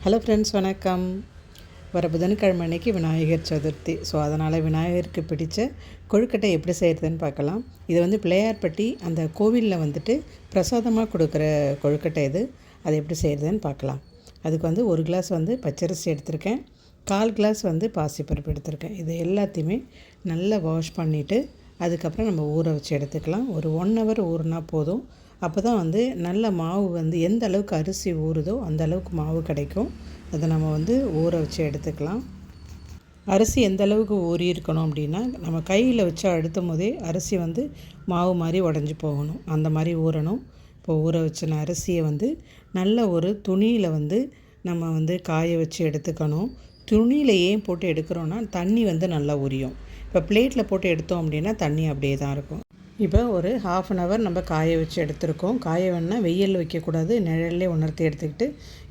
Hello friends, வணக்கம். வர புதன்கிழமை அன்னைக்கு விநாயகர் சதுர்த்தி. ஸோ அதனால் விநாயகருக்கு பிடித்த கொழுக்கட்டை எப்படி செய்கிறதுன்னு பார்க்கலாம். இது வந்து பிள்ளையார்பட்டி அந்த கோவிலில் வந்துட்டு பிரசாதமாக கொடுக்குற கொழுக்கட்டை இது. அது எப்படி செய்கிறதுன்னு பார்க்கலாம். அதுக்கு வந்து 1 கிளாஸ் வந்து பச்சரிசி எடுத்திருக்கேன், 1/4 கிளாஸ் வந்து பாசிப்பருப்பு எடுத்திருக்கேன். இது எல்லாத்தையுமே நல்லா வாஷ் பண்ணிவிட்டு அதுக்கப்புறம் நம்ம ஊற வச்சு எடுத்துக்கலாம். ஒரு 1 ஹவர் ஊறினா போதும். அப்போ தான் வந்து நல்ல மாவு வந்து எந்த அளவுக்கு அரிசி ஊறுதோ அந்த அளவுக்கு மாவு கிடைக்கும். அதை நம்ம வந்து ஊற வச்சு எடுத்துக்கலாம். அரிசி எந்த அளவுக்கு ஊறி இருக்கணும் அப்படின்னா, நம்ம கையில் வச்சு அழுத்தும் போதே அரிசி வந்து மாவு மாதிரி உடஞ்சி போகணும். அந்த மாதிரி ஊறணும். இப்போ ஊற வச்சின அரிசியை வந்து நல்ல ஒரு துணியில் வந்து நம்ம வந்து காய வச்சு எடுத்துக்கணும். துணியில் ஏன் போட்டு எடுக்கிறோன்னா தண்ணி வந்து நல்லா உரியும். இப்போ பிளேட்டில் போட்டு எடுத்தோம் அப்படின்னா தண்ணி அப்படியே தான் இருக்கும். இப்போ ஒரு 1/2 ஹவர் நம்ம காய வச்சு எடுத்துருக்கோம். காய வேணால் வெயில் வைக்கக்கூடாது, நிழல்லே உணர்த்தி எடுத்துக்கிட்டு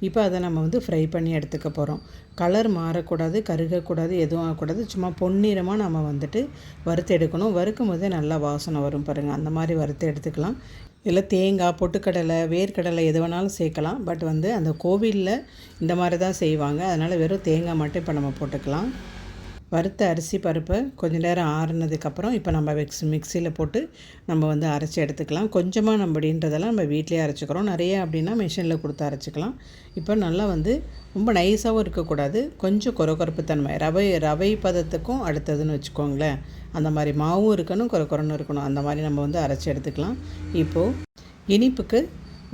இப்போ அதை நம்ம வந்து ஃப்ரை பண்ணி எடுத்துக்க போகிறோம். கலர் மாறக்கூடாது, கருகக்கூடாது, எதுவும் ஆகக்கூடாது. சும்மா பொன்னிறமாக நம்ம வந்துட்டு வறுத்து எடுக்கணும். வறுக்கும் போதே நல்லா வாசனை வரும் பாருங்கள். அந்த மாதிரி வறுத்து எடுத்துக்கலாம். இதில் தேங்காய், பொட்டுக்கடலை, வேர்க்கடலை எது வேணாலும் சேர்க்கலாம். பட் வந்து அந்த கோவிலில் இந்த மாதிரி தான் செய்வாங்க. அதனால் வெறும் தேங்காய் மட்டும் இப்போ நம்ம போட்டுக்கலாம். வறுத்த அரிசி பருப்பை கொஞ்சம் நேரம் ஆறுனதுக்கப்புறம் இப்போ நம்ம மிக்சியில் போட்டு நம்ம வந்து அரைச்சி எடுத்துக்கலாம். கொஞ்சமாக அப்படின்றதெல்லாம் நம்ம வீட்டிலே அரைச்சிக்கிறோம். நிறைய அப்படின்னா மிஷினில் கொடுத்து அரைச்சிக்கலாம். இப்போ நல்லா வந்து ரொம்ப நைஸாகவும் இருக்கக்கூடாது, கொஞ்சம் கொரகொரப்பு தன்மை, ரவை பதத்துக்கும் அடுத்ததுன்னு வச்சுக்கோங்களேன். அந்த மாதிரி மாவும் இருக்கணும், கொரகொரன்னு இருக்கணும். அந்த மாதிரி நம்ம வந்து அரைச்சி எடுத்துக்கலாம். இப்போது இனிப்புக்கு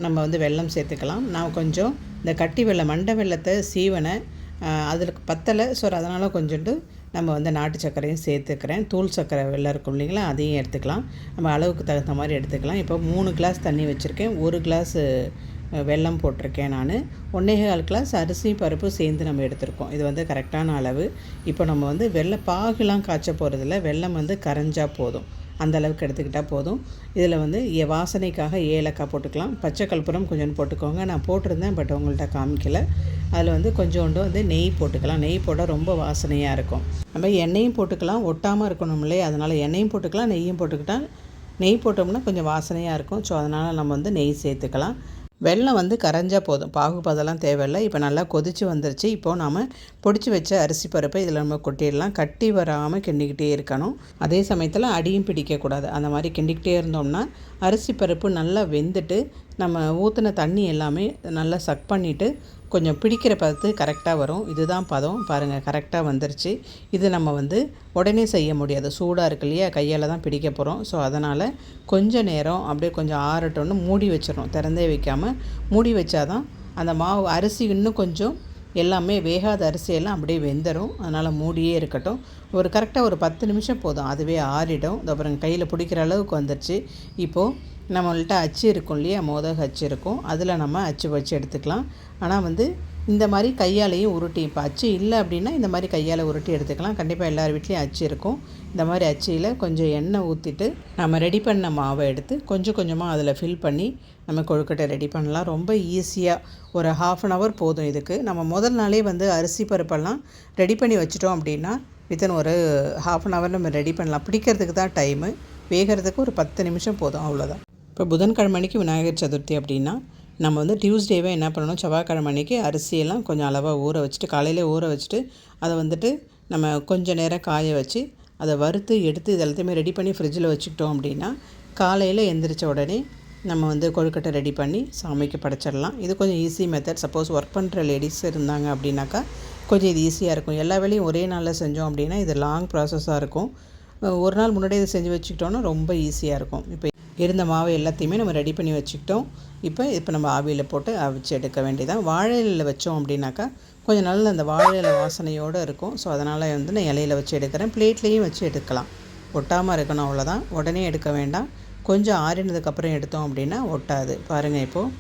நம்ம வந்து வெல்லம் சேர்த்துக்கலாம். நான் கொஞ்சம் இந்த கட்டி வெல்லம், மண்டை வெல்லத்தை சீவனை அதில் பத்தலை. ஸோ அதனால் கொஞ்சோண்டு நம்ம வந்து நாட்டு சர்க்கரையும் சேர்த்துக்கிறேன். தூள் சர்க்கரை வெல்லம் இருக்கும் இல்லைங்களா, அதையும் எடுத்துக்கலாம். நம்ம அளவுக்கு தகுந்த மாதிரி எடுத்துக்கலாம். இப்போ 3 கிளாஸ் தண்ணி வச்சுருக்கேன், 1 கிளாஸ் வெல்லம் போட்டிருக்கேன். நான் 1.25 கிளாஸ் அரிசி பருப்பு சேர்ந்து நம்ம எடுத்துருக்கோம். இது வந்து கரெக்டான அளவு. இப்போ நம்ம வந்து பாகுலாம் காய்ச்ச போகிறதில்ல, வெல்லம் வந்து கரைஞ்சா போதும். அந்த அளவுக்கு எடுத்துக்கிட்டால் போதும். இதில் வந்து வாசனைக்காக ஏலக்காய் போட்டுக்கலாம். பச்சை கற்பூரம் கொஞ்சோண்டு போட்டுக்கோங்க. நான் போட்டிருந்தேன், பட் உங்கள்கிட்ட காமிக்கலை. அதில் வந்து கொஞ்சோண்டு வந்து நெய் போட்டுக்கலாம். நெய் போட்டால் ரொம்ப வாசனையாக இருக்கும். நம்ம எண்ணெயும் போட்டுக்கலாம், ஒட்டாமல் இருக்கணும் இல்லையா, அதனால் எண்ணெயும் போட்டுக்கலாம், நெய்யும் போட்டுக்கிட்டால். நெய் போட்டோம்னா கொஞ்சம் வாசனையாக இருக்கும். ஸோ அதனால் நம்ம வந்து நெய் சேர்த்துக்கலாம். வெல்லம் வந்து கரைஞ்சா போதும், பாகுபதெல்லாம் தேவையில்லை. இப்போ நல்லா கொதித்து வந்துருச்சு. இப்போது நாம் பொடிச்சு வச்ச அரிசி பருப்பை இதில் நம்ம கொட்டிடலாம். கட்டி வராமல் கிண்டிக்கிட்டே இருக்கணும். அதே சமயத்தில் அடியும் பிடிக்கக்கூடாது. அந்த மாதிரி கிண்டிக்கிட்டே இருந்தோம்னா அரிசி பருப்பு நல்லா வெந்துட்டு நம்ம ஊற்றின தண்ணி எல்லாமே நல்லா சக் பண்ணிவிட்டு கொஞ்சம் பிடிக்கிற பதத்து கரெக்டாக வரும். இதுதான் பதம் பாருங்கள், கரெக்டாக வந்துருச்சு. இது நம்ம வந்து உடனே செய்ய முடியாது, சூடாக இருக்கு இல்லையா, கையால் தான் பிடிக்க போகிறோம். ஸோ அதனால் கொஞ்சம் நேரம் அப்படியே கொஞ்சம் ஆறட்டோன்னு மூடி வச்சிடணும். திறந்தே வைக்காமல் மூடி வச்சாதான் அந்த மாவு அரிசி இன்னும் கொஞ்சம் எல்லாமே வேகாத அரிசியெல்லாம் அப்படியே வெந்துடும். அதனால் மூடியே இருக்கட்டும். ஒரு கரெக்டாக ஒரு 10 நிமிஷம் போதும், அதுவே ஆறிடும். அப்புறம் கையில் பிடிக்கிற அளவுக்கு வந்துருச்சு. இப்போது நம்மள்கிட்ட அச்சு இருக்கும் இல்லையா, மோதக அச்சு இருக்கும், அதில் நம்ம அச்சு வச்சு எடுத்துக்கலாம். ஆனால் வந்து இந்த மாதிரி கையாலையும் உருட்டி, இப்போ அச்சு இல்லை அப்படின்னா இந்த மாதிரி கையால் உருட்டி எடுத்துக்கலாம். கண்டிப்பாக எல்லார் வீட்லேயும் அச்சு இருக்கும். இந்த மாதிரி அச்சியில் கொஞ்சம் எண்ணெய் ஊற்றிட்டு நம்ம ரெடி பண்ண மாவை எடுத்து கொஞ்சம் கொஞ்சமாக அதில் ஃபில் பண்ணி நம்ம கொழுக்கட்டை ரெடி பண்ணலாம். ரொம்ப ஈஸியாக ஒரு 1/2 ஹவர் போதும் இதுக்கு. நம்ம முதல் நாளே வந்து அரிசி பருப்பெல்லாம் ரெடி பண்ணி வச்சிட்டோம் அப்படின்னா வித்தின் ஒரு 1/2 ஹவர் நம்ம ரெடி பண்ணலாம். பிடிக்கிறதுக்கு தான் டைமு, வேகிறதுக்கு ஒரு 10 நிமிஷம் போதும், அவ்வளோதான். இப்போ புதன்கிழமை அன்னைக்கு விநாயகர் சதுர்த்தி அப்படின்னா நம்ம வந்து டியூஸ்டேவே என்ன பண்ணணும், செவ்வாய்க்கிழமை அன்னைக்கு அரிசியெல்லாம் கொஞ்சம் அளவாக ஊற வச்சுட்டு, காலையிலே ஊற வச்சுட்டு அதை வந்துட்டு நம்ம கொஞ்சம் நேரம் காய வச்சு அதை வறுத்து எடுத்து இது எல்லாத்தையுமே ரெடி பண்ணி ஃப்ரிட்ஜில் வச்சுக்கிட்டோம் அப்படின்னா காலையில் எந்திரிச்ச உடனே நம்ம வந்து கொழுக்கட்டை ரெடி பண்ணி சாமிக்கு படைச்சிடலாம். இது கொஞ்சம் ஈஸி மெத்தட். சப்போஸ் ஒர்க் பண்ணுற லேடிஸ் இருந்தாங்க அப்படின்னாக்கா கொஞ்சம் இது ஈஸியாக இருக்கும். எல்லா வேலையும் ஒரே நாளில் செஞ்சோம் அப்படின்னா இது லாங் ப்ராசஸாக இருக்கும். ஒரு நாள் முன்னாடியே இதை செஞ்சு வச்சுக்கிட்டோன்னா ரொம்ப ஈஸியாக இருக்கும். இப்போ இருந்த மாவு எல்லாத்தையுமே நம்ம ரெடி பண்ணி வச்சுக்கிட்டோம். இப்போ நம்ம ஆவியில் போட்டு அவிச்சு எடுக்க வேண்டியதான். வாழை இலையில் வச்சோம் அப்படின்னாக்கா கொஞ்சம் நல்ல அந்த வாழை இலை வாசனையோடு இருக்கும். ஸோ அதனால் வந்து நான் இலையில் வச்சு எடுக்கிறேன். பிளேட்லேயும் வச்சு எடுக்கலாம், ஒட்டாமல் இருக்கணும், அவ்வளோதான். உடனே எடுக்க வேண்டாம், கொஞ்சம் ஆறினதுக்கப்புறம் எடுத்தோம் அப்படின்னா ஒட்டாது. பாருங்கள், இப்போது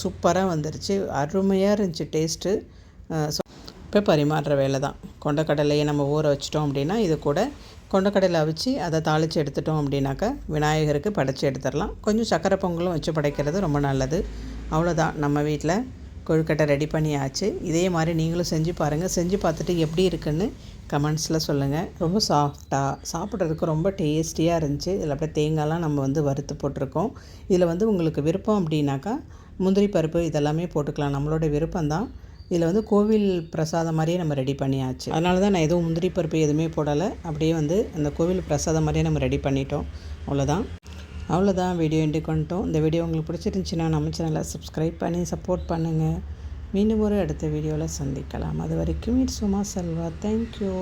சூப்பராக வந்துருச்சு, அருமையாக இருந்துச்சு டேஸ்ட்டு. இப்போ பரிமாறுற வேலை தான். கொண்டக்கடலையை நம்ம ஊற வச்சிட்டோம் அப்படின்னா இது கூட கொண்டக்கடலை அவிச்சு அதை தாளித்து எடுத்துட்டோம் அப்படின்னாக்கா விநாயகருக்கு படைச்சி எடுத்துடலாம். கொஞ்சம் சக்கரை பொங்கலும் வச்சு படைக்கிறது ரொம்ப நல்லது. அவ்வளோதான், நம்ம வீட்டில் கொழுக்கட்டை ரெடி பண்ணியாச்சு. இதே மாதிரி நீங்களும் செஞ்சு பாருங்கள். செஞ்சு பார்த்துட்டு எப்படி இருக்குன்னு கமெண்ட்ஸில் சொல்லுங்கள். ரொம்ப சாஃப்டாக சாப்பிட்றதுக்கு ரொம்ப டேஸ்டியாக இருந்துச்சு. இதில் அப்படியே தேங்காய்லாம் நம்ம வந்து வறுத்து போட்டிருக்கோம். இதில் வந்து உங்களுக்கு விருப்பம் அப்படின்னாக்கா முந்திரி பருப்பு இதெல்லாமே போட்டுக்கலாம், நம்மளோட விருப்பம்தான். இதில் வந்து கோவில் பிரசாதம் மாதிரியே நம்ம ரெடி பண்ணியாச்சு. அதனால தான் நான் எதுவும் முந்திரி பருப்பு எதுவுமே போடலை. அப்படியே வந்து அந்த கோவில் பிரசாதம் மாதிரியே நம்ம ரெடி பண்ணிட்டோம். அவ்வளோதான் வீடியோ எண்டுக்கு வந்துட்டோம். இந்த வீடியோ உங்களுக்கு பிடிச்சிருந்துச்சின்னா நம்ம சேனலை சப்ஸ்கிரைப் பண்ணி சப்போர்ட் பண்ணுங்கள். மீண்டும் ஒரு அடுத்த வீடியோவில் சந்திக்கலாம். அது வரைக்கும் இட்ஸ் உமா செல்வா. தேங்க்யூ.